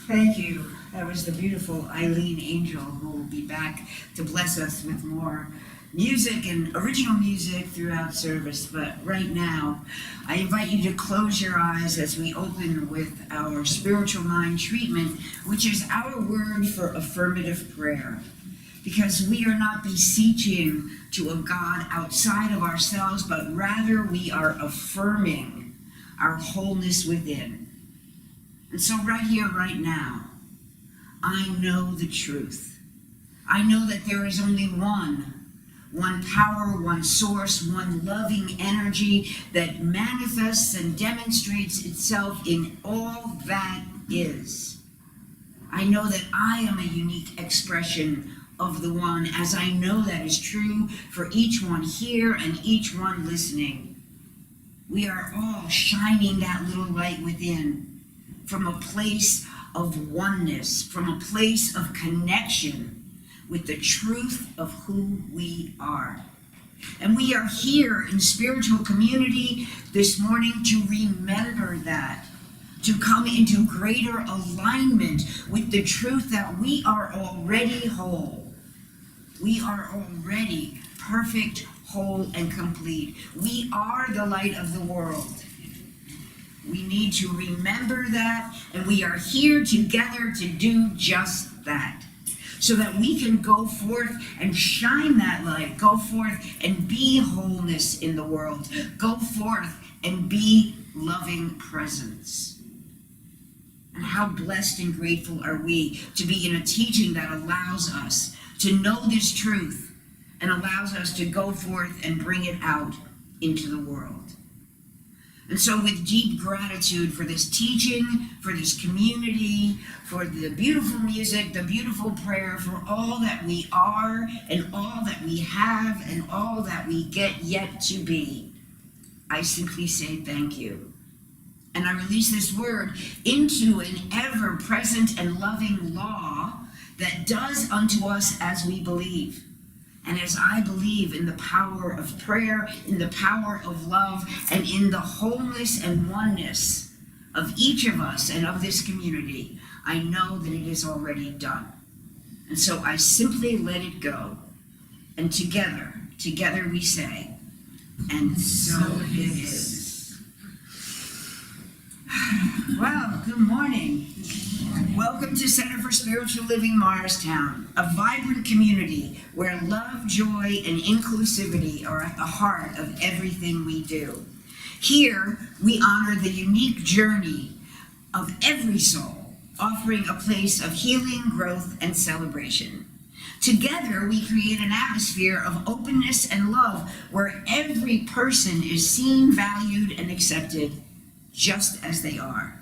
Thank you. That was the beautiful Eileen Angel, who will be back to bless us with more music and original music throughout service. But right now, I invite you to close your eyes as we open with our spiritual mind treatment, which is our word for affirmative prayer. Because we are not beseeching to a God outside of ourselves, but rather we are affirming our wholeness within. And so right here, right now, I know the truth. I know that there is only one power, one source, one loving energy that manifests and demonstrates itself in all that is. I know that I am a unique expression of the one, as I know that is true for each one here and each one listening. We are all shining that little light within, from a place of oneness, from a place of connection with the truth of who we are. And we are here in spiritual community this morning to remember that, to come into greater alignment with the truth that we are already whole. We are already perfect, whole, and complete. We are the light of the world. We need to remember that, and we are here together to do just that, so that we can go forth and shine that light, go forth and be wholeness in the world, go forth and be loving presence. And how blessed and grateful are we to be in a teaching that allows us to know this truth and allows us to go forth and bring it out into the world. And so with deep gratitude for this teaching, for this community, for the beautiful music, the beautiful prayer, for all that we are and all that we have and all that we get yet to be, I simply say thank you. And I release this word into an ever-present and loving law that does unto us as we believe. And as I believe in the power of prayer, in the power of love, and in the wholeness and oneness of each of us and of this community, I know that it is already done. And so I simply let it go. And together we say, and so it is. Well, good morning. Welcome to Center for Spiritual Living Morristown, a vibrant community where love, joy, and inclusivity are at the heart of everything we do. Here, we honor the unique journey of every soul, offering a place of healing, growth, and celebration. Together, we create an atmosphere of openness and love where every person is seen, valued, and accepted just as they are.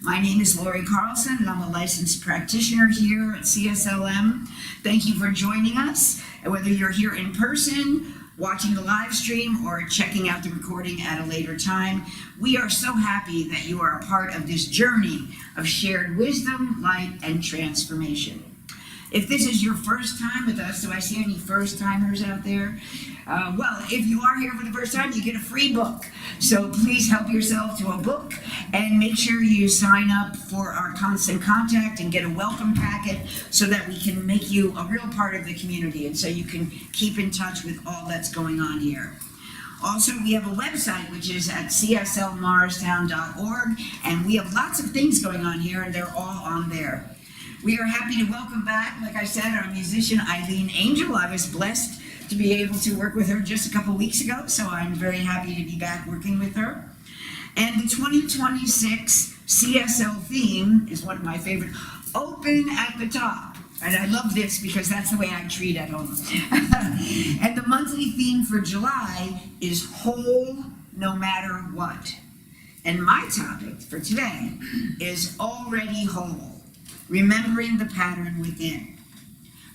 My name is Lori Carlson, and I'm a licensed practitioner here at CSLM. Thank you for joining us, and whether you're here in person, watching the live stream, or checking out the recording at a later time, we are so happy that you are a part of this journey of shared wisdom, light, and transformation. If this is your first time with us, do I see any first-timers out there? Well, if you are here for the first time, you get a free book. So please help yourself to a book and make sure you sign up for our constant contact and get a welcome packet so that we can make you a real part of the community and so you can keep in touch with all that's going on here. Also, we have a website, which is at cslmarstown.org, and we have lots of things going on here, and they're all on there. We are happy to welcome back, like I said, our musician Eileen Angel. I was blessed to be able to work with her just a couple weeks ago, so I'm very happy to be back working with her. And the 2026 CSL theme is one of my favorite, Open at the Top. And I love this because that's the way I treat at home. And the monthly theme for July is Whole No Matter What. And my topic for today is Already Whole. Remembering the pattern within.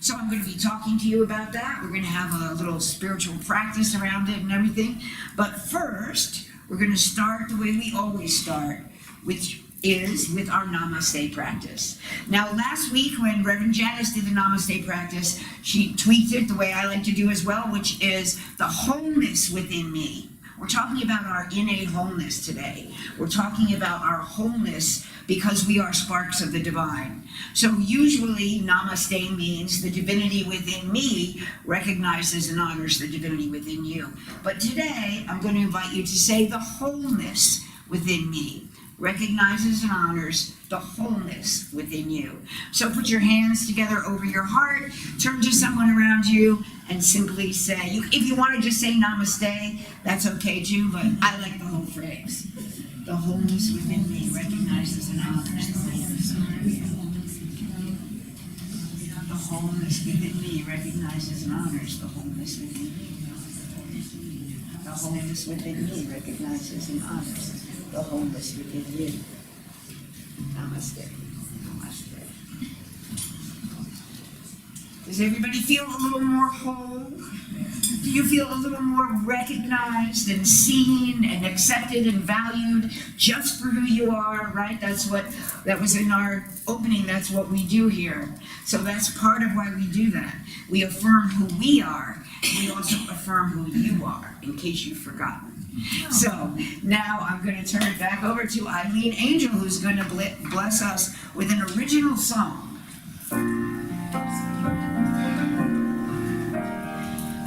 So I'm going to be talking to you about that. We're going to have a little spiritual practice around it and everything. But first, we're going to start the way we always start, which is with our Namaste practice. Now, last week when Reverend Janice did the Namaste practice, she tweaked it the way I like to do as well, which is the wholeness within me. We're talking about our innate wholeness today. We're talking about our wholeness because we are sparks of the divine. So usually Namaste means the divinity within me recognizes and honors the divinity within you. But today I'm going to invite you to say the wholeness within me recognizes and honors the wholeness within you. So put your hands together over your heart, turn to someone around you, and simply say, if you want to just say Namaste, that's okay too, but I like the whole phrase. The wholeness within me recognizes and honors the wholeness within me. The wholeness within me recognizes and honors the wholeness within me. The wholeness within me recognizes and honors the wholeness within you. Namaste. Namaste. Does everybody feel a little more whole? Do you feel a little more recognized and seen and accepted and valued just for who you are, right? That was in our opening, that's what we do here. So that's part of why we do that. We affirm who we are, and we also affirm who you are, in case you've forgotten. So now I'm going to turn it back over to Eileen Angel, who's going to bless us with an original song.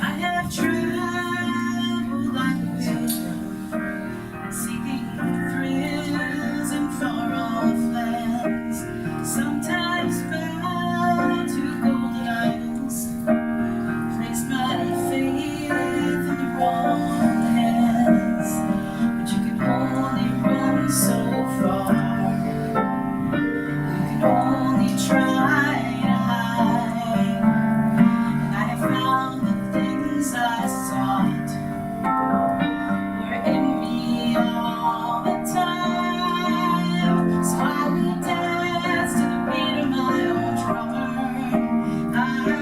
I have traveled like a river, seeking thrills in far-off lands, sometimes bound to golden idols, placed my faith in the wrong hands, but you can only run so far, you can only try to hide, and I have found the things I sought were in me all the time. So I will dance to the beat of my own drummer. I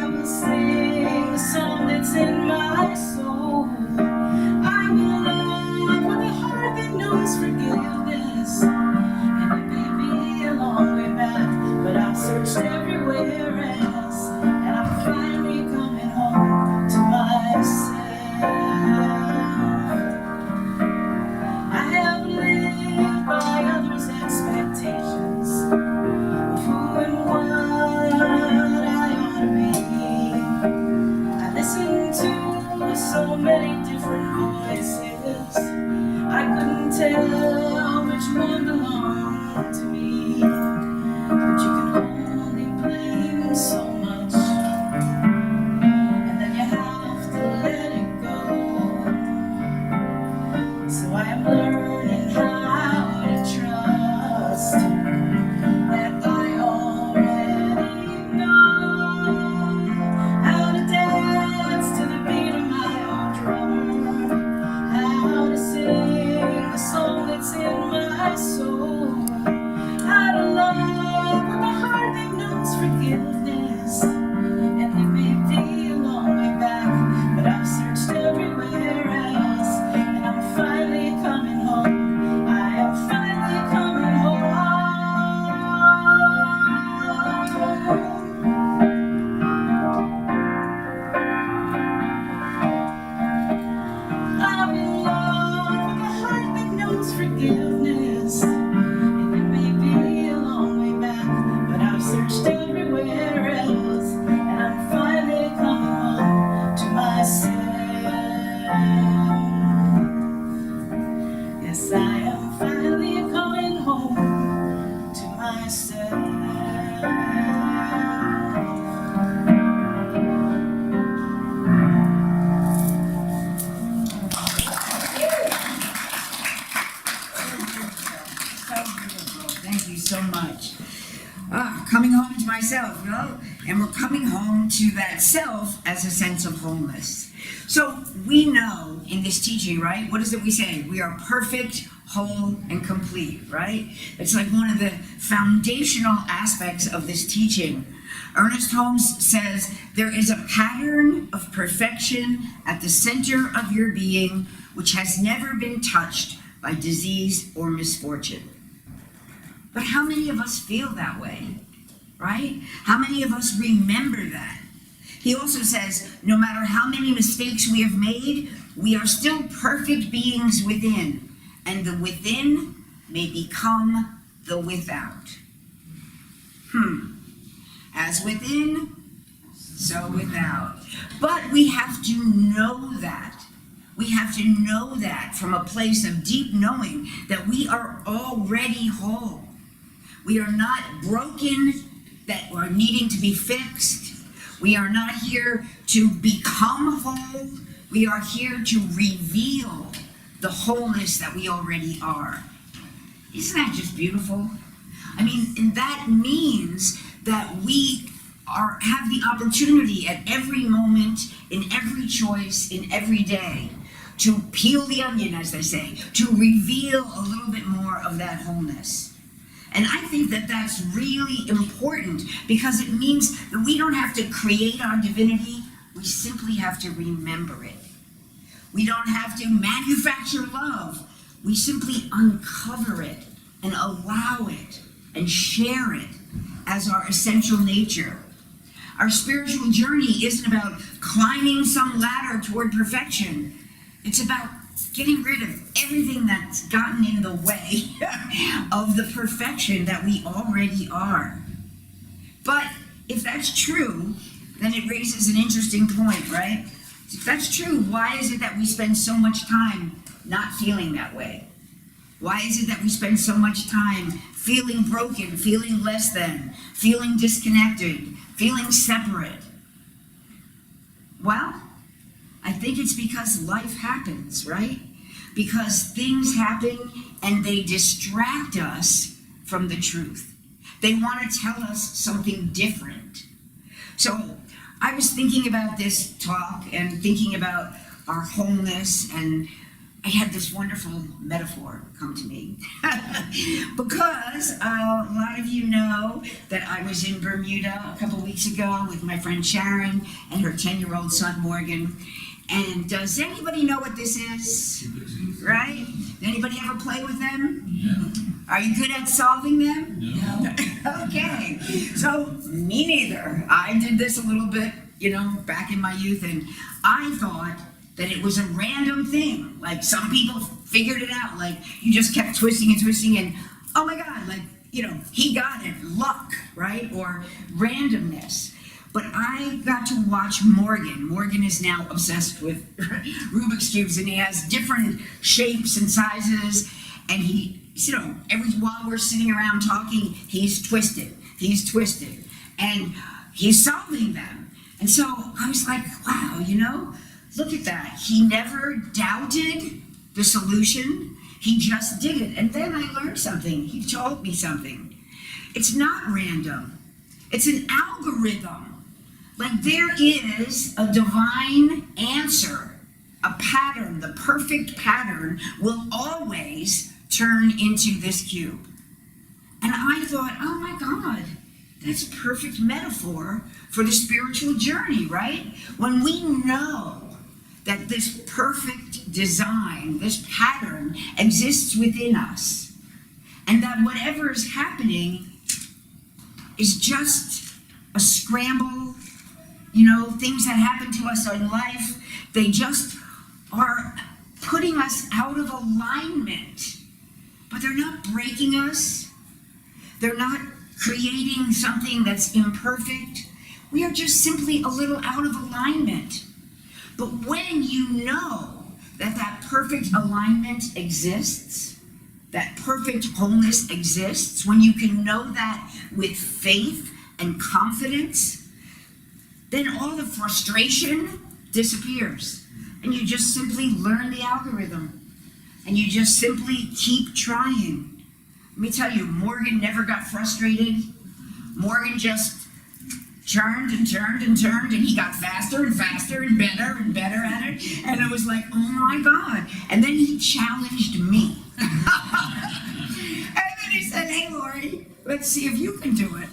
will sing the song that's in my soul. I will love with a heart that knows forgiveness. And it may be a long way back, but I've searched everywhere else, and I'm finally coming home to myself. I have lived by others' expectations of who and what I ought to be. I listened to so many different voices, I couldn't tell which one belonged to me. But you can only blame so much, and then you have to let it go. So I am learning how to trust that I already know. self as a sense of wholeness. So we know in this teaching, right? What is it we say? We are perfect, whole, and complete, right? It's like one of the foundational aspects of this teaching. Ernest Holmes says, there is a pattern of perfection at the center of your being which has never been touched by disease or misfortune. But how many of us feel that way, right? How many of us remember that? He also says, no matter how many mistakes we have made, we are still perfect beings within, and the within may become the without. As within, so without. But we have to know that. We have to know that from a place of deep knowing that we are already whole. We are not broken, that are needing to be fixed. We are not here to become whole. We are here to reveal the wholeness that we already are. Isn't that just beautiful? I mean, and that means that we have the opportunity at every moment, in every choice, in every day, to peel the onion, as they say, to reveal a little bit more of that wholeness. And I think that that's really important because it means that we don't have to create our divinity, we simply have to remember it. We don't have to manufacture love, we simply uncover it and allow it and share it as our essential nature. Our spiritual journey isn't about climbing some ladder toward perfection. It's about getting rid of everything that's gotten in the way of the perfection that we already are. But if that's true, then it raises an interesting point, right? If that's true, why is it that we spend so much time not feeling that way? Why is it that we spend so much time feeling broken, feeling less than, feeling disconnected, feeling separate? Well, I think it's because life happens, right? Because things happen and they distract us from the truth. They want to tell us something different. So I was thinking about this talk and thinking about our wholeness, and I had this wonderful metaphor come to me. Because a lot of you know that I was in Bermuda a couple weeks ago with my friend Sharon and her 10-year-old son Morgan. And does anybody know what this is? Right? Anybody ever play with them? Yeah. Are you good at solving them? No. Okay. So, me neither. I did this a little bit, back in my youth, and I thought that it was a random thing. Like, some people figured it out. Like, you just kept twisting and twisting, and oh my God, he got it. Luck, right? Or randomness. But I got to watch Morgan. Morgan is now obsessed with Rubik's Cubes, and he has different shapes and sizes, and while we're sitting around talking, he's twisted, and he's solving them. And so I was like, wow, look at that. He never doubted the solution, he just did it. And then I learned something, he told me something. It's not random, it's an algorithm. Like, there is a divine answer, a pattern. The perfect pattern will always turn into this cube. And I thought, oh my God, that's a perfect metaphor for the spiritual journey, right? When we know that this perfect design, this pattern exists within us, and that whatever is happening is just a scramble. Things that happen to us in life, they just are putting us out of alignment. But they're not breaking us. They're not creating something that's imperfect. We are just simply a little out of alignment. But when you know that perfect alignment exists, that perfect wholeness exists, when you can know that with faith and confidence, then all the frustration disappears. And you just simply learn the algorithm. And you just simply keep trying. Let me tell you, Morgan never got frustrated. Morgan just turned and turned and turned, and he got faster and faster and better at it. And it was like, oh my God. And then he challenged me. And then he said, hey, Lori, let's see if you can do it.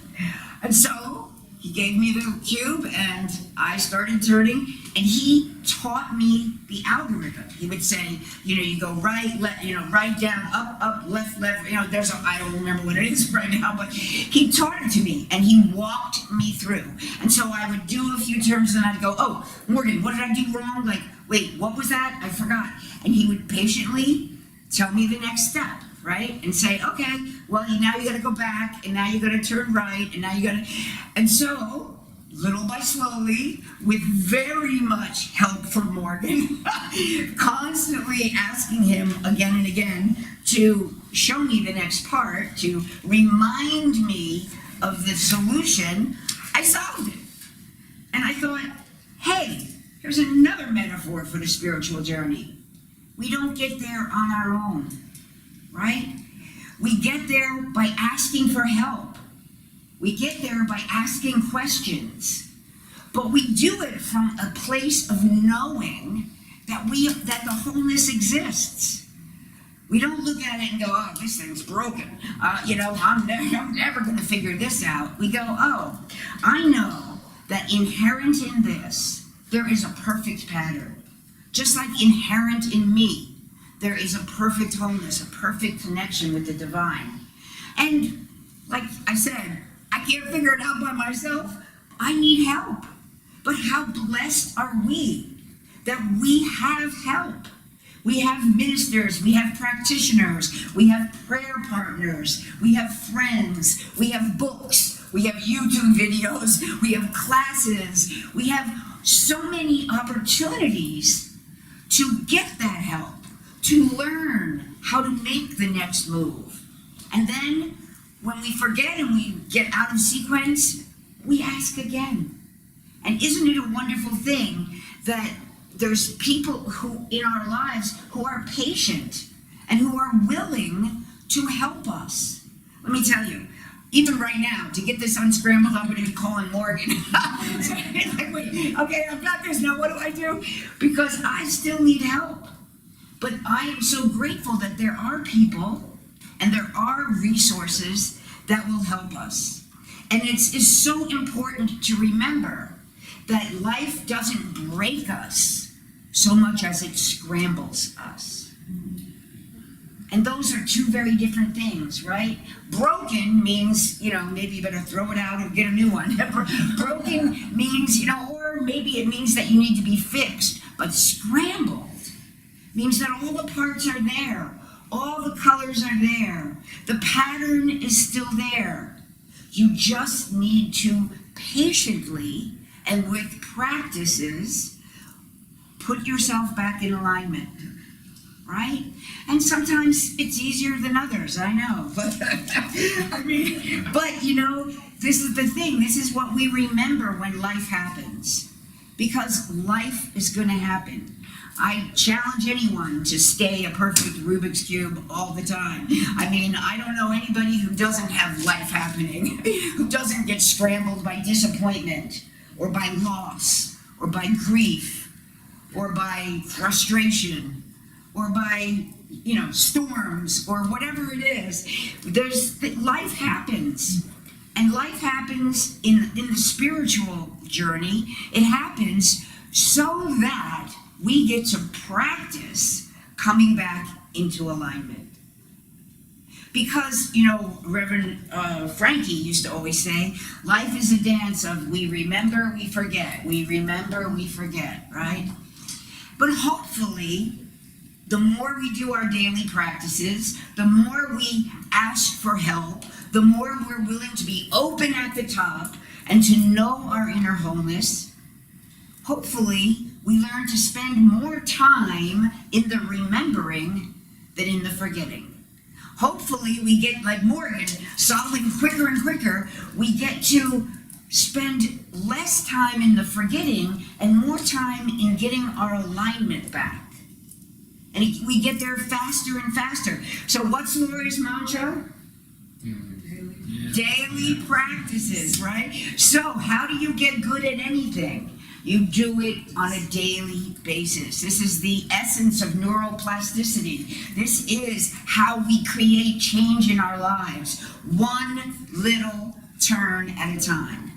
And so he gave me the cube, and I started turning, and he taught me the algorithm. He would say, you go right, left, right, down, up, left, I don't remember what it is right now, but he taught it to me, and he walked me through. And so I would do a few turns, and I'd go, oh, Morgan, what did I do wrong? Like, wait, what was that? I forgot. And he would patiently tell me the next step, right? And say, okay, well, now you gotta go back, and now you gotta turn right, and now you gotta, and so, little by slowly, with very much help from Morgan, constantly asking him again and again to show me the next part, to remind me of the solution, I solved it. And I thought, hey, here's another metaphor for the spiritual journey. We don't get there on our own, right? We get there by asking for help. We get there by asking questions. But we do it from a place of knowing that the wholeness exists. We don't look at it and go, oh, this thing's broken. I'm never going to figure this out. We go, oh, I know that inherent in this, there is a perfect pattern. Just like inherent in me, there is a perfect wholeness, a perfect connection with the divine. And like I said, I can't figure it out by myself. I need help. But how blessed are we that we have help? We have ministers, we have practitioners, we have prayer partners, we have friends, we have books, we have YouTube videos, we have classes, we have so many opportunities to get that help, to learn how to make the next move. And then when we forget and we get out of sequence, we ask again. And isn't it a wonderful thing that there's people who in our lives who are patient and who are willing to help us? Let me tell you, even right now, to get this unscrambled, I'm going to be calling Morgan. Like, wait, okay, I've got this, now what do I do? Because I still need help. But I am so grateful that there are people and there are resources that will help us. And it's so important to remember that life doesn't break us so much as it scrambles us. And those are two very different things, right? Broken means, maybe you better throw it out and get a new one. Broken means, or maybe it means that you need to be fixed. But scrambled means that all the parts are there. All the colors are there. The pattern is still there. You just need to patiently and with practices put yourself back in alignment, right? And sometimes it's easier than others, I know. But this is the thing. This is what we remember when life happens. Because life is going to happen. I challenge anyone to stay a perfect Rubik's Cube all the time. I don't know anybody who doesn't have life happening, who doesn't get scrambled by disappointment, or by loss, or by grief, or by frustration, or by, storms, or whatever it is. Life happens. And life happens in the spiritual journey. It happens so that we get to practice coming back into alignment. Because, Reverend Frankie used to always say, life is a dance of we remember, we forget. We remember, we forget, right? But hopefully, the more we do our daily practices, the more we ask for help, the more we're willing to be open at the top and to know our inner wholeness, hopefully, we learn to spend more time in the remembering than in the forgetting. Hopefully, we get, like Morgan, solving quicker and quicker, we get to spend less time in the forgetting and more time in getting our alignment back. And we get there faster and faster. So what's Lori's mantra? Daily practices, right? So how do you get good at anything? You do it on a daily basis. This is the essence of neuroplasticity. This is how we create change in our lives, one little turn at a time.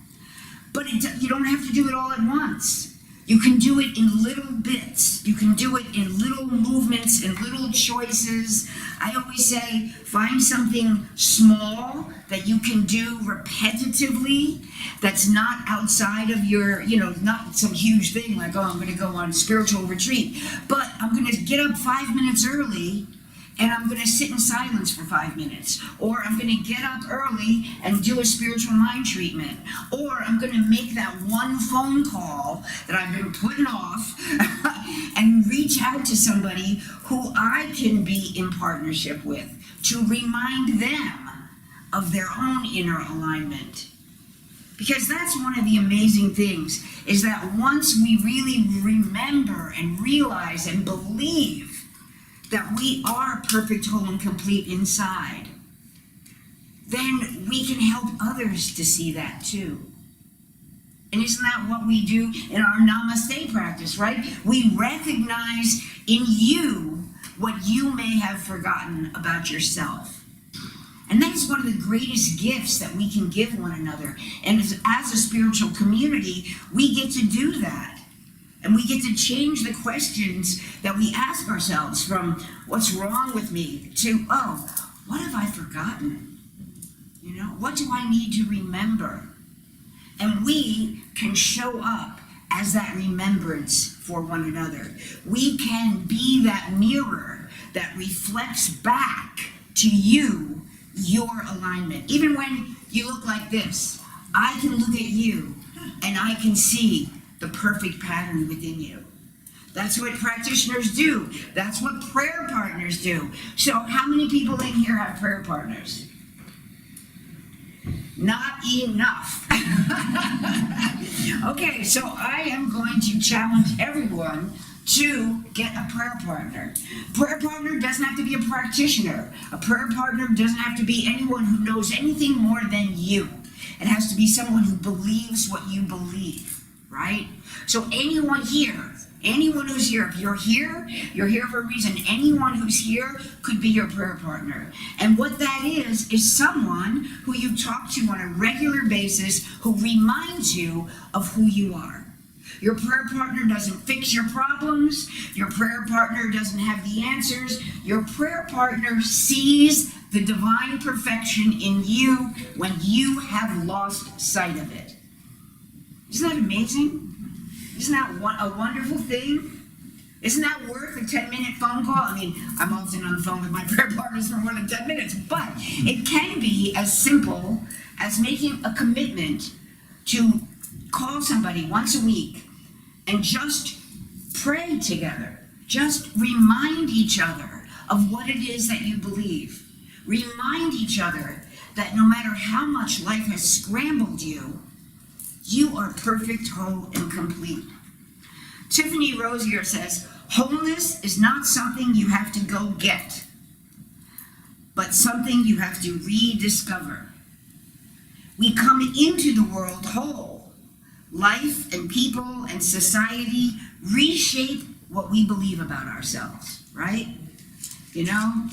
But you don't have to do it all at once. You can do it in little bits. You can do it in little movements, in little choices. I always say, find something small that you can do repetitively that's not outside of your, not some huge thing like, oh, I'm going to go on spiritual retreat. But I'm going to get up 5 minutes early and I'm going to sit in silence for 5 minutes. Or I'm going to get up early and do a spiritual mind treatment. Or I'm going to make that one phone call that I've been putting off and reach out to somebody who I can be in partnership with to remind them of their own inner alignment. Because that's one of the amazing things, is that once we really remember and realize and believe that we are perfect, whole, and complete inside, then we can help others to see that too. And isn't that what we do in our Namaste practice, right? We recognize in you what you may have forgotten about yourself. And that is one of the greatest gifts that we can give one another. And as a spiritual community, we get to do that. And we get to change the questions that we ask ourselves from what's wrong with me to, oh, what have I forgotten? What do I need to remember? And we can show up as that remembrance for one another. We can be that mirror that reflects back to you your alignment. Even when you look like this, I can look at you and I can see the perfect pattern within you. That's what practitioners do. That's what prayer partners do. So how many people in here have prayer partners? Not enough. Okay, so I am going to challenge everyone to get a prayer partner. Prayer partner doesn't have to be a practitioner. A prayer partner doesn't have to be anyone who knows anything more than you. It has to be someone who believes what you believe, right? So anyone who's here, if you're here for a reason. Anyone who's here could be your prayer partner. And what that is someone who you talk to on a regular basis who reminds you of who you are. Your prayer partner doesn't fix your problems. Your prayer partner doesn't have the answers. Your prayer partner sees the divine perfection in you when you have lost sight of it. Isn't that amazing? Isn't that a wonderful thing? Isn't that worth a 10-minute phone call? I mean, I'm often on the phone with my prayer partners for more than 10 minutes, but it can be as simple as making a commitment to call somebody once a week and just pray together. Just remind each other of what it is that you believe. Remind each other that no matter how much life has scrambled you, you are perfect, whole, and complete. Tiffany Rosier says, wholeness is not something you have to go get, but something you have to rediscover. We come into the world whole. Life and people and society reshape what we believe about ourselves, right?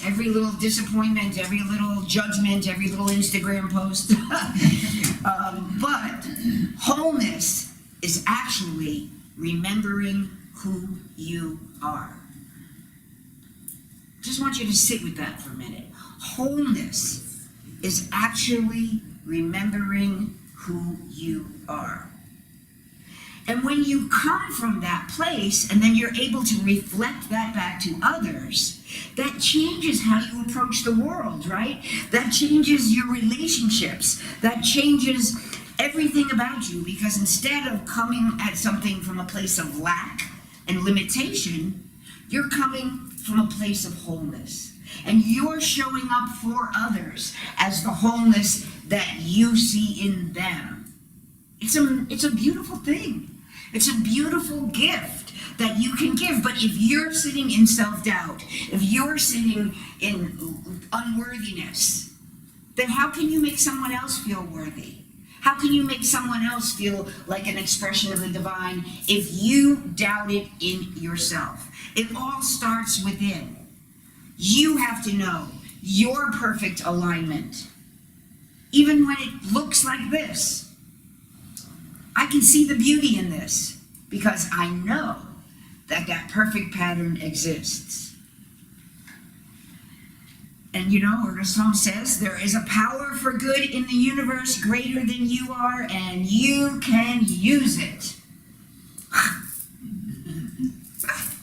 Every little disappointment, every little judgment, every little Instagram post. But wholeness is actually remembering who you are. Just want you to sit with that for a minute. Wholeness is actually remembering who you are. And when you come from that place and then you're able to reflect that back to others, that changes how you approach the world, right? That changes your relationships. That changes everything about you, because instead of coming at something from a place of lack and limitation, you're coming from a place of wholeness. And you're showing up for others as the wholeness that you see in them. It's a beautiful thing. It's a beautiful gift that you can give. But if you're sitting in self-doubt, if you're sitting in unworthiness, then how can you make someone else feel worthy? How can you make someone else feel like an expression of the divine if you doubt it in yourself? It all starts within. You have to know your perfect alignment. Even when it looks like this. I can see the beauty in this because I know that that perfect pattern exists. And you know, Ernest Holmes says, there is a power for good in the universe greater than you are, and you can use it.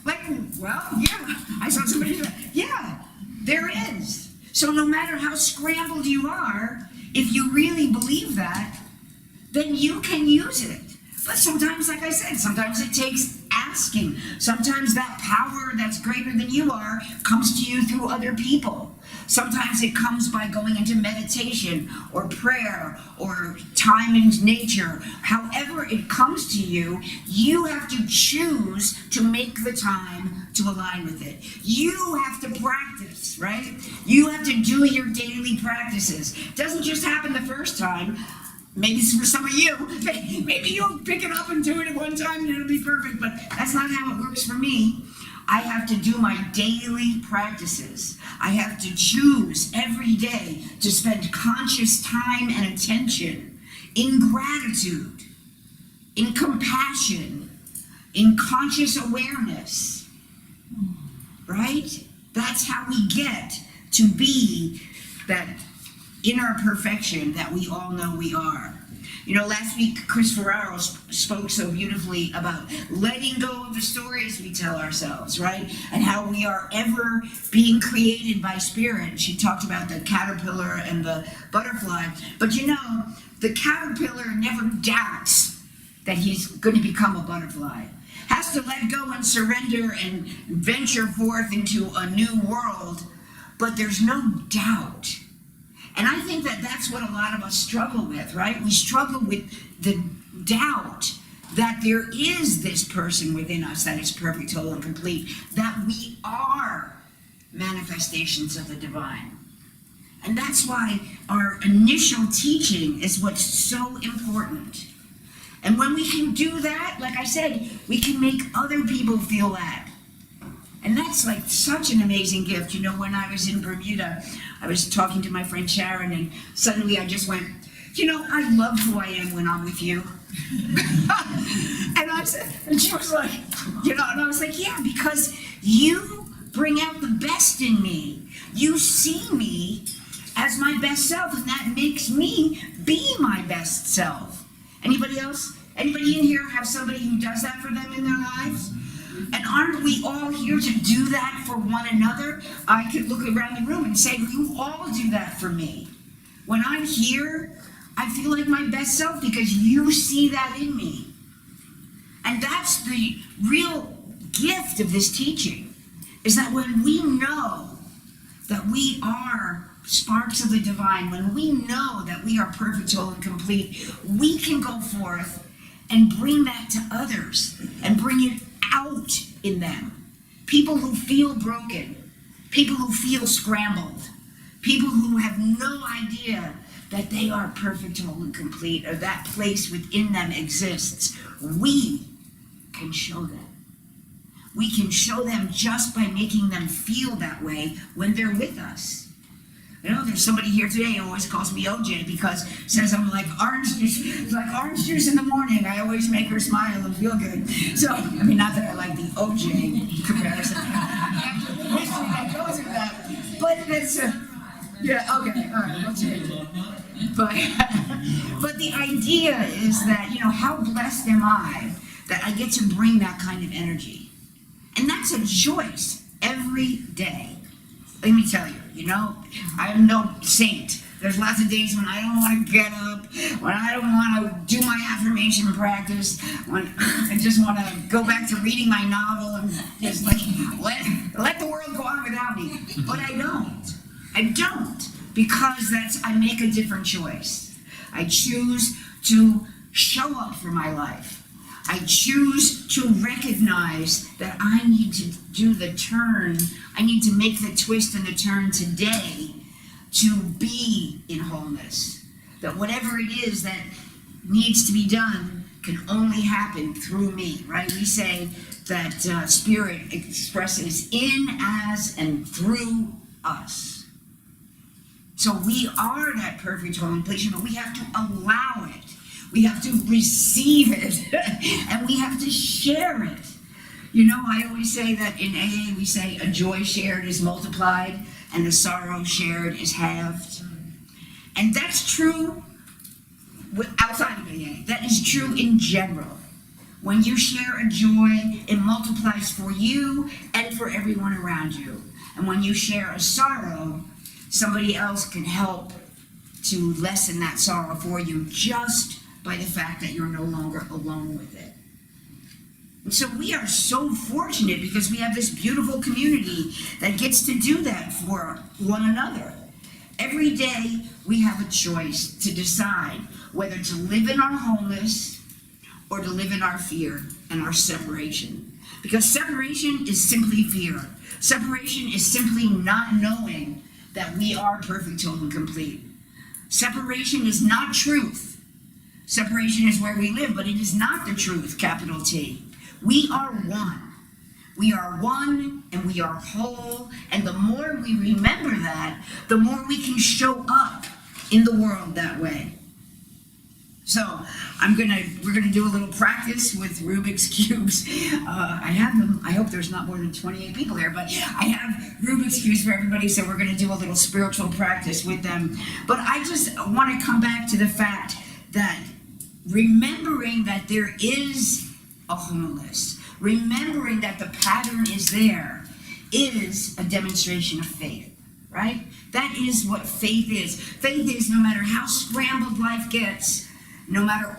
Like, well, yeah, I saw somebody do that. Yeah, there is. So no matter how scrambled you are, if you really believe that, then you can use it. But sometimes, like I said, sometimes it takes asking. Sometimes that power that's greater than you are comes to you through other people. Sometimes it comes by going into meditation or prayer or time in nature. However it comes to you, you have to choose to make the time to align with it. You have to practice, right? You have to do your daily practices. It doesn't just happen the first time. Maybe it's for some of you. Maybe you'll pick it up and do it at one time and it'll be perfect, but that's not how it works for me. I have to do my daily practices. I have to choose every day to spend conscious time and attention in gratitude, in compassion, in conscious awareness, right? That's how we get to be that inner perfection that we all know we are. You know, last week, Chris Ferraro spoke so beautifully about letting go of the stories we tell ourselves, right? And how we are ever being created by spirit. She talked about the caterpillar and the butterfly. But you know, the caterpillar never doubts that he's going to become a butterfly. Has to let go and surrender and venture forth into a new world, but there's no doubt. And I think that that's what a lot of us struggle with, right? We struggle with the doubt that there is this person within us that is perfect, whole, and complete, that we are manifestations of the divine. And that's why our initial teaching is what's so important. And when we can do that, like I said, we can make other people feel that. And that's like such an amazing gift. You know, when I was in Bermuda, I was talking to my friend Sharon, and suddenly I just went, you know, I love who I am when I'm with you. And I said, and she was like, you know, and I was like, yeah, because you bring out the best in me. You see me as my best self, and that makes me be my best self. Anybody else? Anybody in here have somebody who does that for them in their lives? And aren't we all here to do that for one another? I could look around the room and say, you all do that for me. When I'm here, I feel like my best self because you see that in me. And that's the real gift of this teaching, is that when we know that we are sparks of the divine, when we know that we are perfect, whole, and complete, we can go forth and bring that to others and bring it out in them. People who feel broken, people who feel scrambled, people who have no idea that they are perfect, whole, and complete, or that place within them exists. We can show them. We can show them just by making them feel that way when they're with us. You know, there's somebody here today who always calls me OJ because says I'm like orange juice, like orange juice in the morning. I always make her smile and feel good. So, I mean, not that I like the OJ comparison. After the history that goes with that. But it's, yeah, okay, all right, we'll change it. But the idea is that, you know, how blessed am I that I get to bring that kind of energy. And that's a choice every day. Let me tell you, you know, I'm no saint. There's lots of days when I don't want to get up, when I don't want to do my affirmation practice, when I just want to go back to reading my novel and just like let the world go on without me. But I don't. I don't, because I make a different choice. I choose to show up for my life. I choose to recognize that I need to do the turn. I need to make the twist and the turn today to be in wholeness. That whatever it is that needs to be done can only happen through me, right? We say that Spirit expresses in, as, and through us. So we are that perfect whole completion, but we have to allow it. We have to receive it, and we have to share it. You know, I always say that in AA we say a joy shared is multiplied and a sorrow shared is halved. And that's true outside of AA. That is true in general. When you share a joy, it multiplies for you and for everyone around you. And when you share a sorrow, somebody else can help to lessen that sorrow for you just by the fact that you're no longer alone with it. And so we are so fortunate because we have this beautiful community that gets to do that for one another. Every day we have a choice to decide whether to live in our wholeness or to live in our fear and our separation. Because separation is simply fear. Separation is simply not knowing that we are perfect, whole, and complete. Separation is not truth. Separation is where we live, but it is not the truth, capital T. We are one. We are one and we are whole. And the more we remember that, the more we can show up in the world that way. So we're gonna do a little practice with Rubik's Cubes. I have them. I hope there's not more than 28 people here, but I have Rubik's Cubes for everybody, so we're gonna do a little spiritual practice with them. But I just wanna come back to the fact that remembering that there is a wholeness, remembering that the pattern is there, is a demonstration of faith, right? That is what faith is. Faith is no matter how scrambled life gets, no matter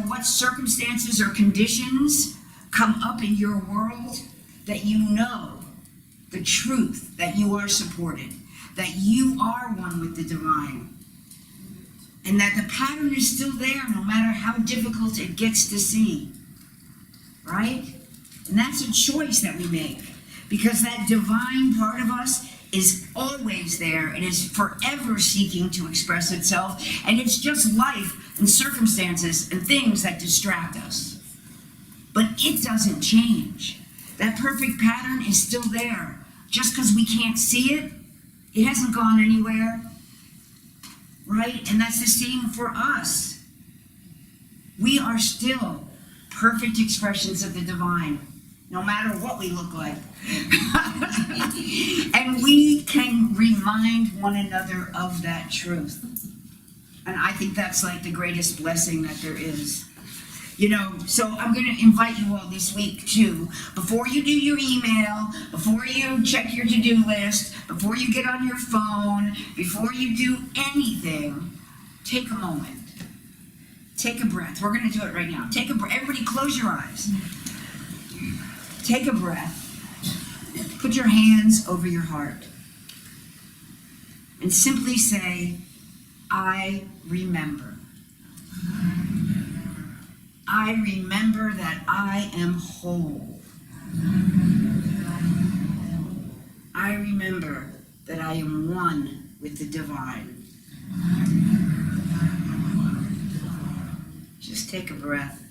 what circumstances or conditions come up in your world, that you know the truth, that you are supported, that you are one with the divine, and that the pattern is still there no matter how difficult it gets to see, right? And that's a choice that we make, because that divine part of us is always there and is forever seeking to express itself, and it's just life and circumstances and things that distract us. But it doesn't change. That perfect pattern is still there. Just because we can't see it, it hasn't gone anywhere, right? And that's the same for us. We are still perfect expressions of the divine, no matter what we look like. And we can remind one another of that truth. And I think that's like the greatest blessing that there is. You know, so I'm going to invite you all this week too, before you do your email, before you check your to-do list, before you get on your phone, before you do anything, take a moment. Take a breath. We're going to do it right now. Take a breath. Everybody close your eyes. Take a breath. Put your hands over your heart. And simply say, I remember. I remember that I am whole. I remember that I am one with the divine. Just take a breath.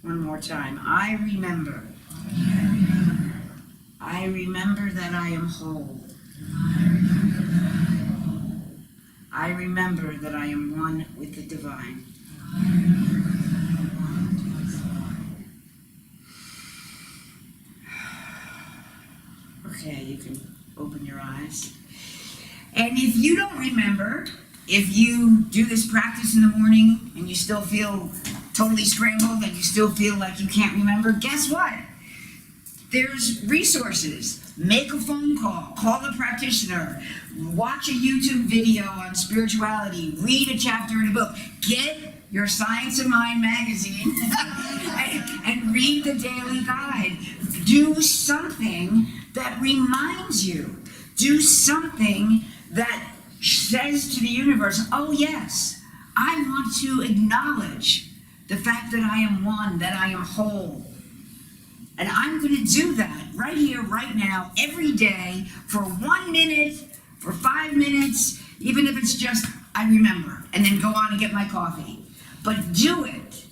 One more time. I remember. I remember that I am whole. I remember that I am one with the divine. Okay, you can open your eyes. And if you don't remember, if you do this practice in the morning and you still feel totally scrambled and you still feel like you can't remember, guess what? There's resources. Make a phone call, call a practitioner, watch a YouTube video on spirituality, read a chapter in a book, get your Science of Mind magazine and read the daily guide. Do something that reminds you. Do something that says to the universe, oh yes, I want to acknowledge the fact that I am one, that I am whole. And I'm going to do that right here, right now, every day, for 1 minute, for 5 minutes, even if it's just, I remember, and then go on and get my coffee. But do it,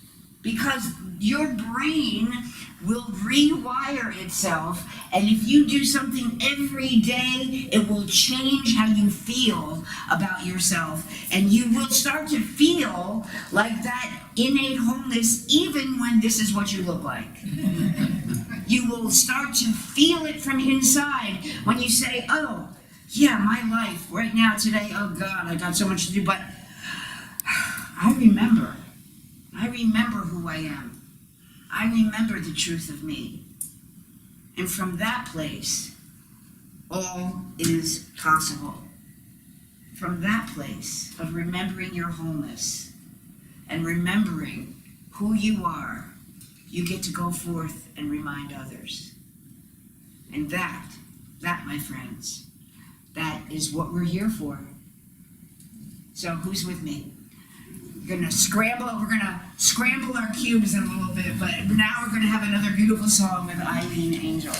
because your brain will rewire itself, and if you do something every day, it will change how you feel about yourself, and you will start to feel like that innate wholeness even when this is what you look like. You will start to feel it from inside when you say, oh, yeah, my life right now, today, oh God, I got so much to do, but I remember who I am. I remember the truth of me. And from that place, all is possible. From that place of remembering your wholeness and remembering who you are, you get to go forth and remind others. And that, my friends, that is what we're here for. So who's with me? We're gonna scramble our cubes in a little bit, but now we're gonna have another beautiful song with Eileen Angel.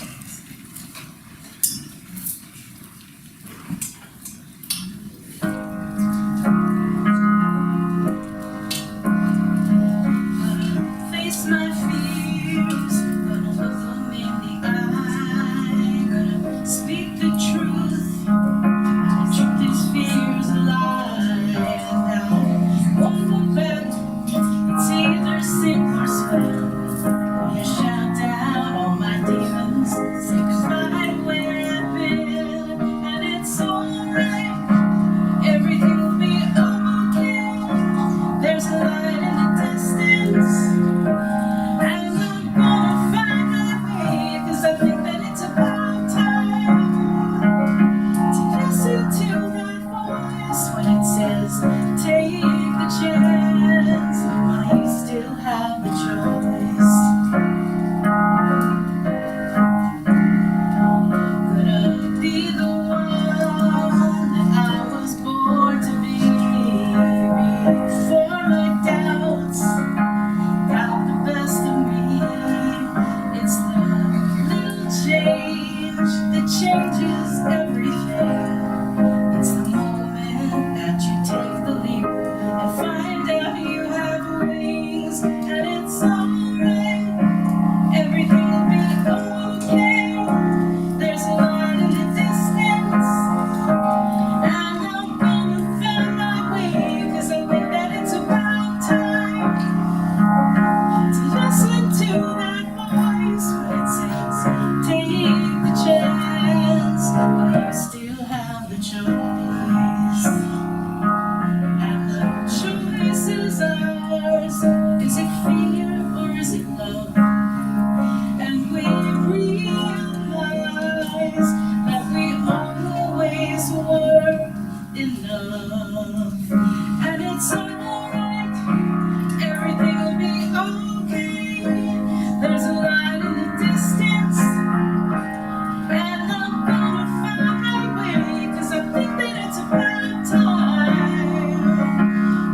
Face my fears, gonna look them in the eye, gonna speak the truth. The truth is fear's a lie, and I won't look back. It's either sink or swim. Gonna shout down all my demons, say goodbye to where I've been, and it's alright. Everything will be okay. There's a light in the distance. And I'm gonna find my way, 'cause I think that it's about time to listen to that voice when it says, take the chance, while you still have the choice. Gonna be the one that I was born to be, before my doubts got the best of me. It's the little change that changes everything. It's the moment that you take the leap and find out you have wings, and it's alright. Everything will be okay. There's a light in the distance, and I'm gonna find my way, 'cause I think that it's about time to listen to that voice when it says, take the chance, but you still have the choice. And the choice is ours. Is it fear or is it love? And we realize that we always were in love. And it's alright. Everything will be okay. There's a light in the distance, and I'm gonna find my way, 'cause I think that it's about time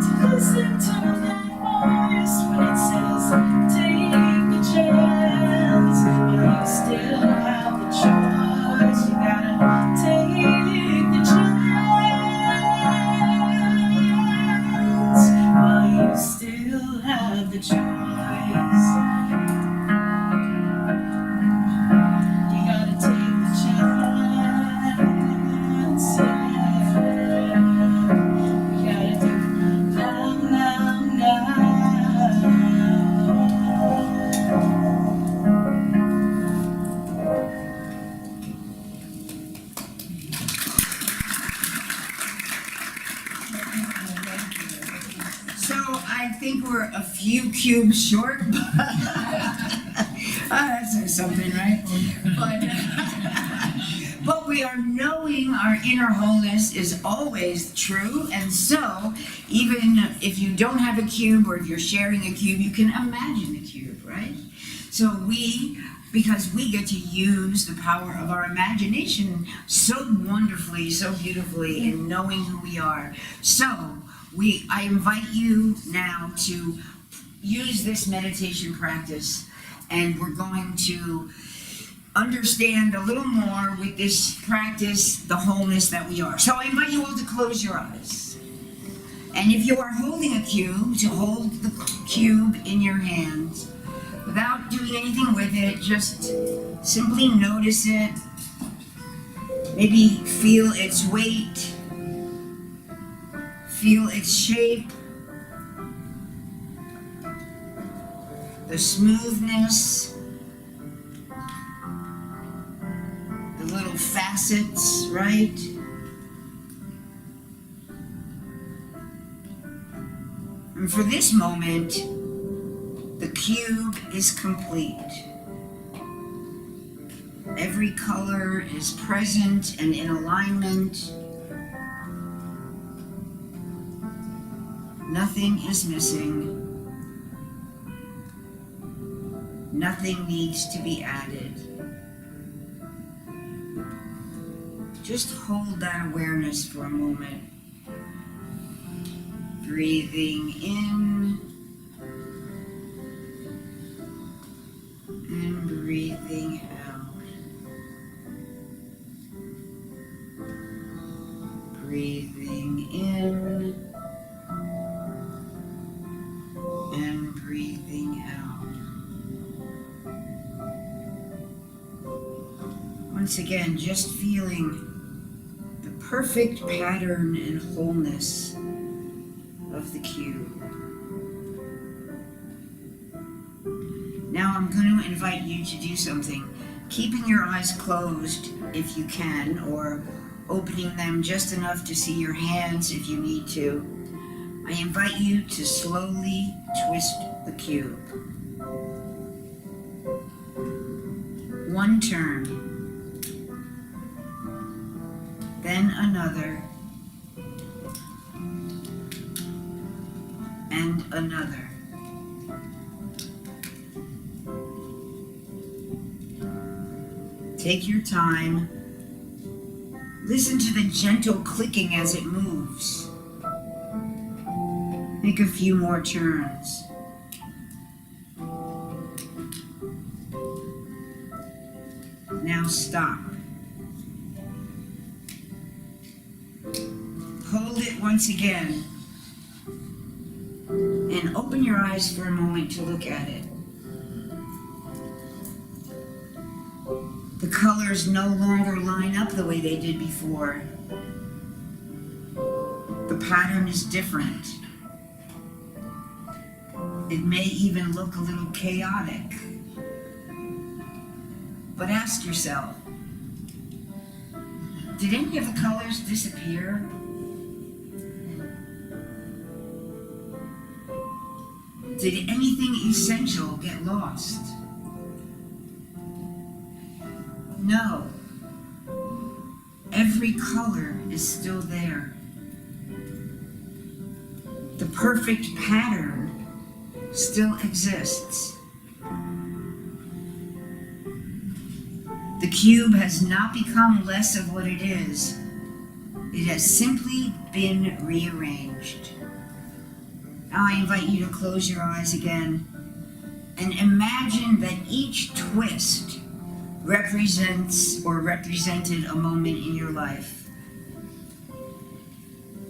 to listen to that voice when it says, take the chance, but you still have the choice. You gotta take the chance, while you still have the choice. You gotta take the chance, yeah. You gotta do now. So I think we're a few cubes short. That says something, right? But we are knowing our inner wholeness is always true, and so even if you don't have a cube, or if you're sharing a cube, you can imagine a cube, right? So because we get to use the power of our imagination so wonderfully, so beautifully in knowing who we are. So I invite you now to use this meditation practice And we're going to understand a little more with this practice, the wholeness that we are. So I invite you all to close your eyes. And if you are holding a cube, to hold the cube in your hands without doing anything with it, just simply notice it. Maybe feel its weight, feel its shape, the smoothness, the little facets, right? And for this moment, the cube is complete. Every color is present and in alignment. Nothing is missing. Nothing needs to be added. Just hold that awareness for a moment. Breathing in and breathing out. Breathing in and breathing out. Once again, just feeling the perfect pattern and wholeness of the cube. Now I'm going to invite you to do something, keeping your eyes closed if you can, or opening them just enough to see your hands if you need to. I invite you to slowly twist the cube. One turn, then another, and another. Take your time. Listen to the gentle clicking as it moves. Make a few more turns. Now stop. Hold it once again. And open your eyes for a moment to look at it. The colors no longer line up the way they did before. The pattern is different. It may even look a little chaotic. But ask yourself, did any of the colors disappear? Did anything essential get lost? No. Every color is still there. The perfect pattern still exists. The cube has not become less of what it is. It has simply been rearranged. Now I invite you to close your eyes again and imagine that each twist represents or represented a moment in your life.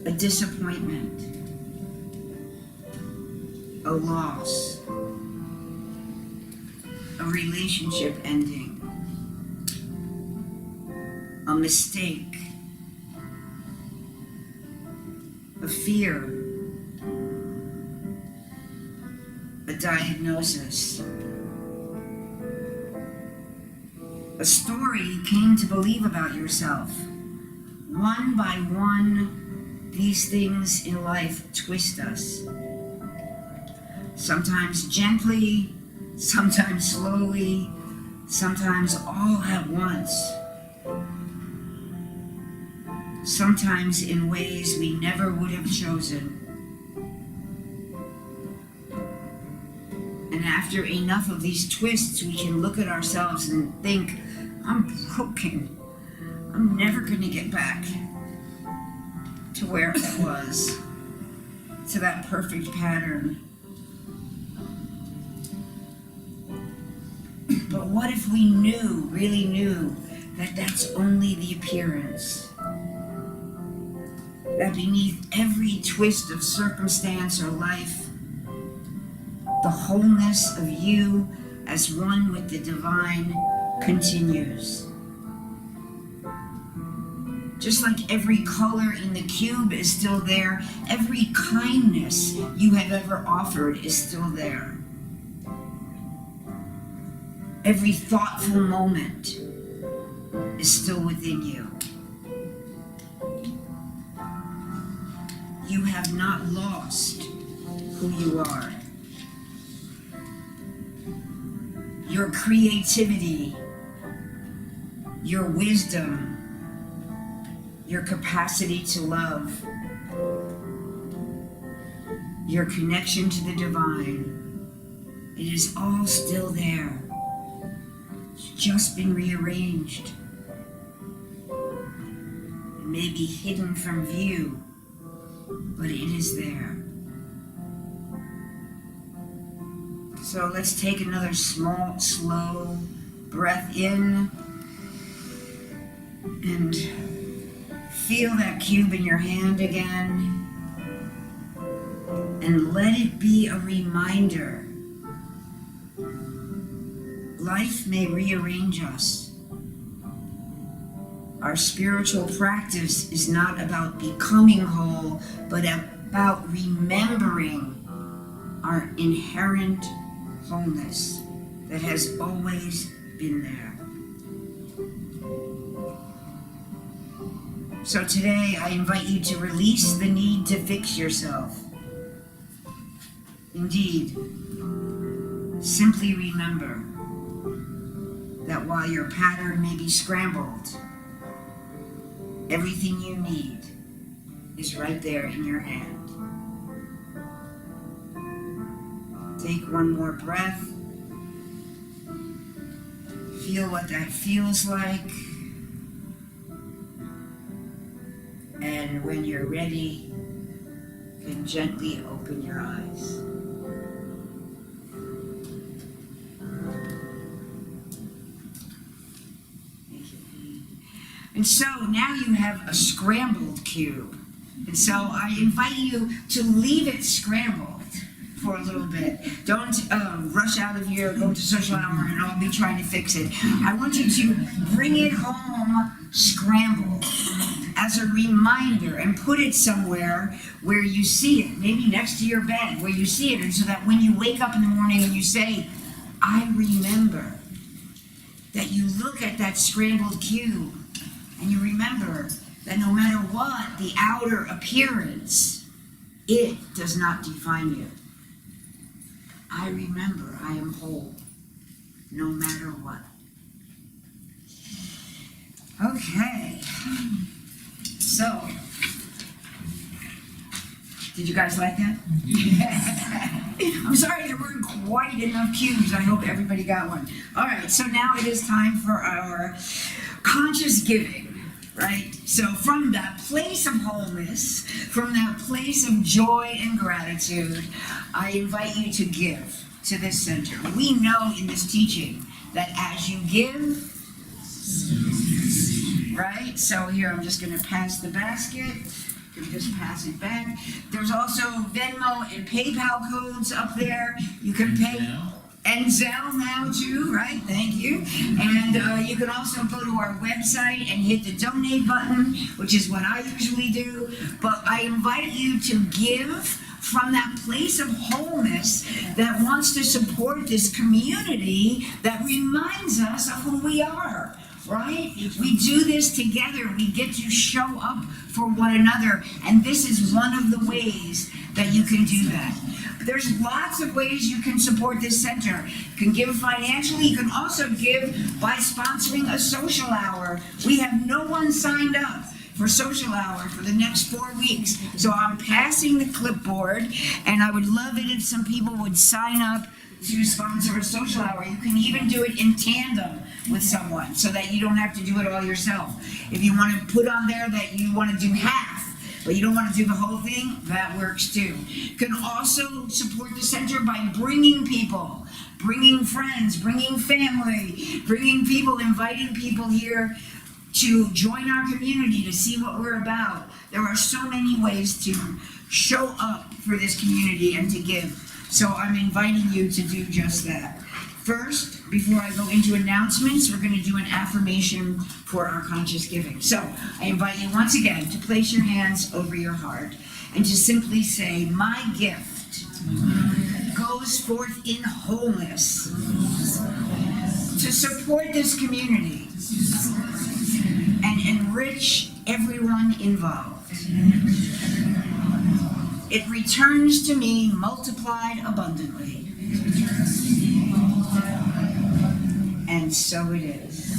A disappointment, a loss, a relationship ending, a mistake, a fear, a diagnosis, a story you came to believe about yourself. One by one, these things in life twist us. Sometimes gently, sometimes slowly, sometimes all at once. Sometimes in ways we never would have chosen. And after enough of these twists, we can look at ourselves and think, I'm broken. I'm never going to get back to where I was, to that perfect pattern. But what if we knew, really knew, that that's only the appearance? That beneath every twist of circumstance or life, the wholeness of you as one with the divine continues. Just like every color in the cube is still there, every kindness you have ever offered is still there. Every thoughtful moment is still within you. You have not lost who you are. Your creativity, your wisdom, your capacity to love, your connection to the divine, it is all still there. It's just been rearranged. It may be hidden from view, but it is there. So let's take another small, slow breath in and feel that cube in your hand again. And let it be a reminder. Life may rearrange us. Our spiritual practice is not about becoming whole, but about remembering our inherent wholeness that has always been there. So today I invite you to release the need to fix yourself. Indeed, simply remember that while your pattern may be scrambled, everything you need is right there in your hand. Take one more breath. Feel what that feels like. And when you're ready, you can gently open your eyes. And so now you have a scrambled cube. And so I invite you to leave it scrambled for a little bit. Don't rush out of here, go to social hour, and I'll be trying to fix it. I want you to bring it home scrambled as a reminder and put it somewhere where you see it, maybe next to your bed where you see it, and so that when you wake up in the morning and you say, I remember, that you look at that scrambled cube and you remember that no matter what the outer appearance, it does not define you. I remember I am whole, no matter what. Okay. So, did you guys like that? Yes. I'm sorry there weren't quite enough cubes. I hope everybody got one. All right, so now it is time for our conscious giving, right? So from that place of wholeness, from that place of joy and gratitude, I invite you to give to this center. We know in this teaching that as you give, right? So here I'm just going to pass the basket. You can just pass it back. There's also Venmo and PayPal codes up there. You can pay. And Zelle now too, right? Thank you. And you can also go to our website and hit the donate button, which is what I usually do. But I invite you to give from that place of wholeness that wants to support this community that reminds us of who we are. Right? We do this together. We get to show up for one another. And this is one of the ways that you can do that. There's lots of ways you can support this center. You can give financially. You can also give by sponsoring a social hour. We have no one signed up for social hour for the next 4 weeks. So I'm passing the clipboard, and I would love it if some people would sign up to sponsor a social hour. You can even do it in tandem with someone so that you don't have to do it all yourself. If you want to put on there that you want to do half, but you don't want to do the whole thing, that works too. You can also support the center by bringing people, bringing friends, bringing family, bringing people, inviting people here to join our community, to see what we're about. There are so many ways to show up for this community and to give. So I'm inviting you to do just that. First, before I go into announcements, we're going to do an affirmation for our conscious giving. So I invite you once again to place your hands over your heart and to simply say, my gift goes forth in wholeness to support this community and enrich everyone involved. It returns to me multiplied abundantly. And so it is.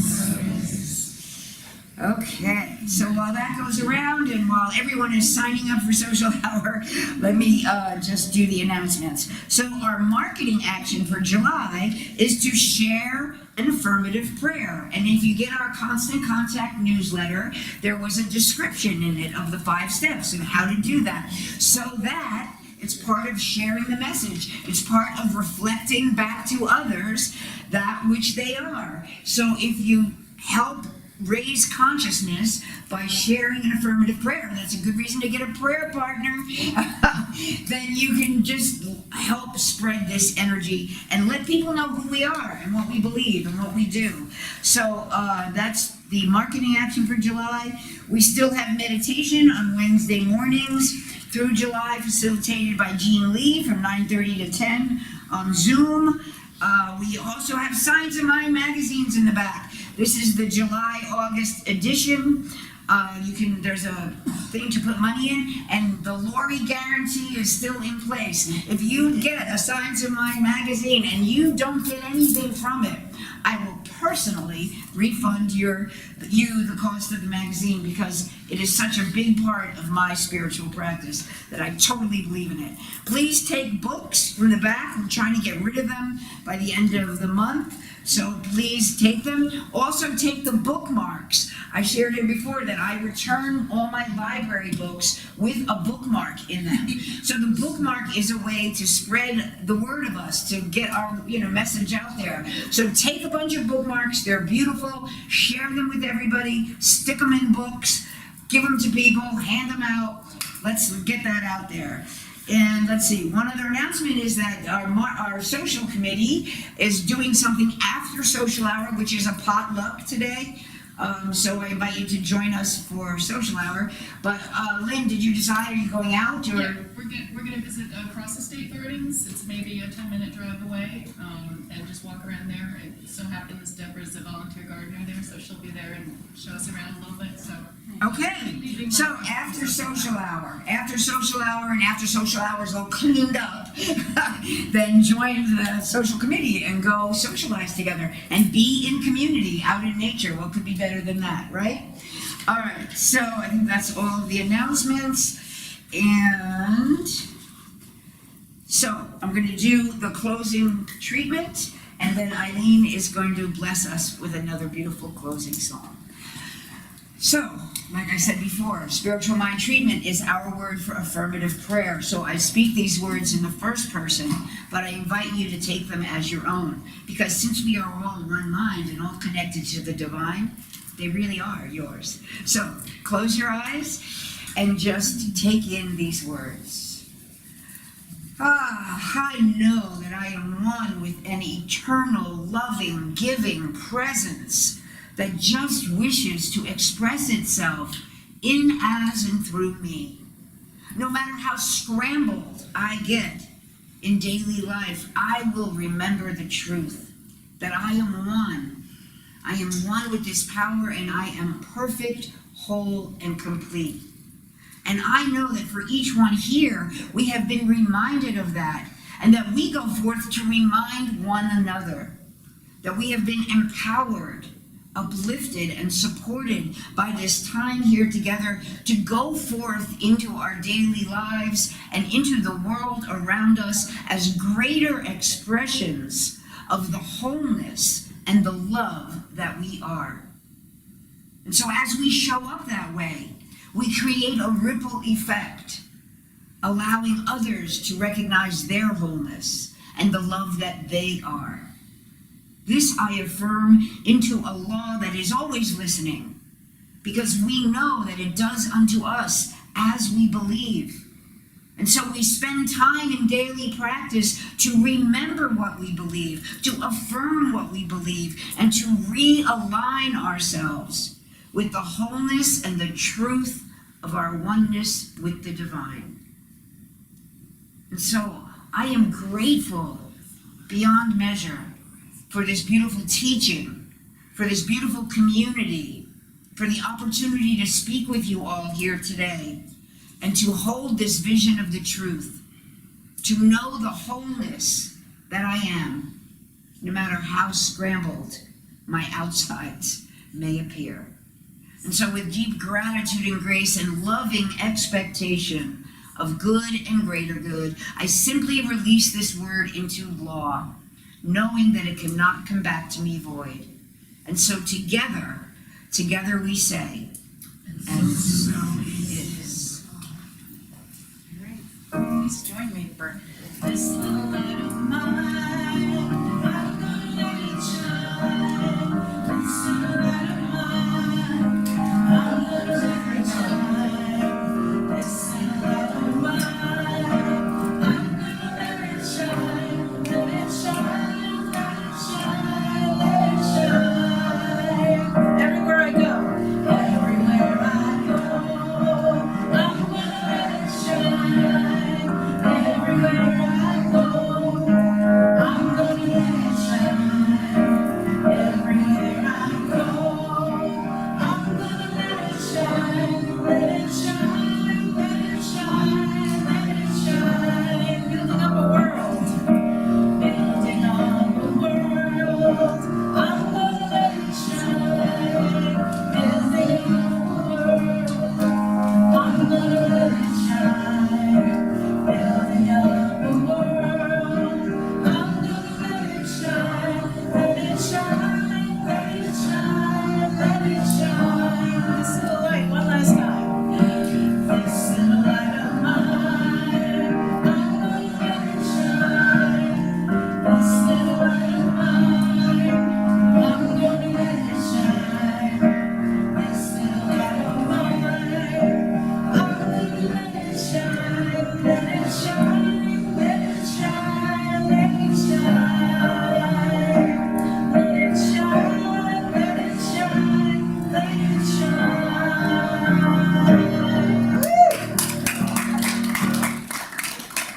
Okay, so while that goes around and while everyone is signing up for social hour, let me just do the announcements. So our marketing action for July is to share an affirmative prayer. And if you get our Constant Contact newsletter, there was a description in it of the 5 steps and how to do that. So that it's part of sharing the message. It's part of reflecting back to others that which they are. So if you help raise consciousness by sharing an affirmative prayer, that's a good reason to get a prayer partner, then you can just help spread this energy and let people know who we are and what we believe and what we do. So that's the marketing action for July. We still have meditation on Wednesday mornings through July, facilitated by Jean Lee from 9:30 to 10 on Zoom. We also have Science of Mind magazines in the back. This is the July-August edition. There's a thing to put money in, and the Lori guarantee is still in place. If you get a Science of Mind magazine and you don't get anything from it, I will personally refund you the cost of the magazine, because it is such a big part of my spiritual practice that I totally believe in it. Please take books from the back. I'm trying to get rid of them by the end of the month, so please take them. Also take the bookmarks. I shared it before that I return all my library books with a bookmark in them. So the bookmark is a way to spread the word of us, to get our message out there. So take a bunch of bookmarks. They're beautiful. Share them with everybody. Stick them in books. Give them to people. Hand them out. Let's get that out there. And let's see, one other announcement is that our social committee is doing something after social hour, which is a potluck today. So I invite you to join us for social hour. But Lynn, did you decide, are you going out? Or? Yeah, we're going to visit Cross Estate Gardens. It's maybe a 10-minute drive away, and just walk around there. It so happens Deborah's a volunteer gardener there, so she'll be there and show us around a little bit. So. Okay, so after social hour and after social hour is all cleaned up, then join the social committee and go socialize together and be in community, out in nature. What could be better than that, right? All right, so I think that's all of the announcements. And so I'm going to do the closing treatment, and then Eileen is going to bless us with another beautiful closing song. So, like I said before, spiritual mind treatment is our word for affirmative prayer. So I speak these words in the first person, but I invite you to take them as your own. Because since we are all one mind and all connected to the divine, they really are yours. So close your eyes and just take in these words. I know that I am one with an eternal, loving, giving presence that just wishes to express itself in, as, and through me. No matter how scrambled I get in daily life, I will remember the truth that I am one. I am one with this power, and I am perfect, whole, and complete. And I know that for each one here, we have been reminded of that, and that we go forth to remind one another that we have been empowered, uplifted, and supported by this time here together to go forth into our daily lives and into the world around us as greater expressions of the wholeness and the love that we are. And so as we show up that way, we create a ripple effect, allowing others to recognize their wholeness and the love that they are. This I affirm into a law that is always listening, because we know that it does unto us as we believe. And so we spend time in daily practice to remember what we believe, to affirm what we believe, and to realign ourselves with the wholeness and the truth of our oneness with the divine. And so I am grateful beyond measure for this beautiful teaching, for this beautiful community, for the opportunity to speak with you all here today, and to hold this vision of the truth, to know the wholeness that I am, no matter how scrambled my outsides may appear. And so with deep gratitude and grace and loving expectation of good and greater good, I simply release this word into law, knowing that it cannot come back to me void. And so together we say, and so it is. All right, please join me for this little light of mine. I'm gonna let it shine. This little light of mine. I'm gonna let it shine. This little light of mine. I'm gonna let it shine. Let it shine. Let it shine. Let it shine. Everywhere I go. Everywhere I go. I'm gonna let it shine. Everywhere I go. I'm gonna let it shine. Everywhere I go. I'm gonna let it shine. Let it shine. Let it shine. Let it shine. Building up a world. Building up a world. I'm gonna let it shine. Building up a world. I'm gonna let it shine. Building up a world. I'm gonna let it shine. Let it shine. Let it shine. Let it shine. This little light, one last time. This little light of mine. I'm gonna let it shine. This little light of mine. I'm gonna let it shine. This little light of mine. I'm gonna let it shine. Let it shine. Let it shine. Let it shine. Let it shine. Let it shine. Let it shine.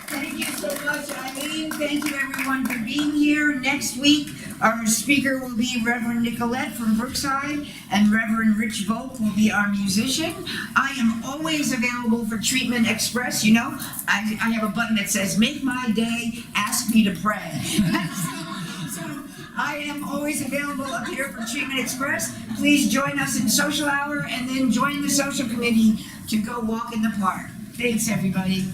Thank you so much, Eileen. Thank you, everyone, for being here. Next week, our speaker will be Reverend Nicolette from Brookside, and Reverend Rich Volk will be our musician. I am always available for Treatment Express. You know, I have a button that says, "Make my day, ask me to pray." So I am always available up here for Treatment Express. Please join us in social hour, and then join the social committee to go walk in the park. Thanks, everybody.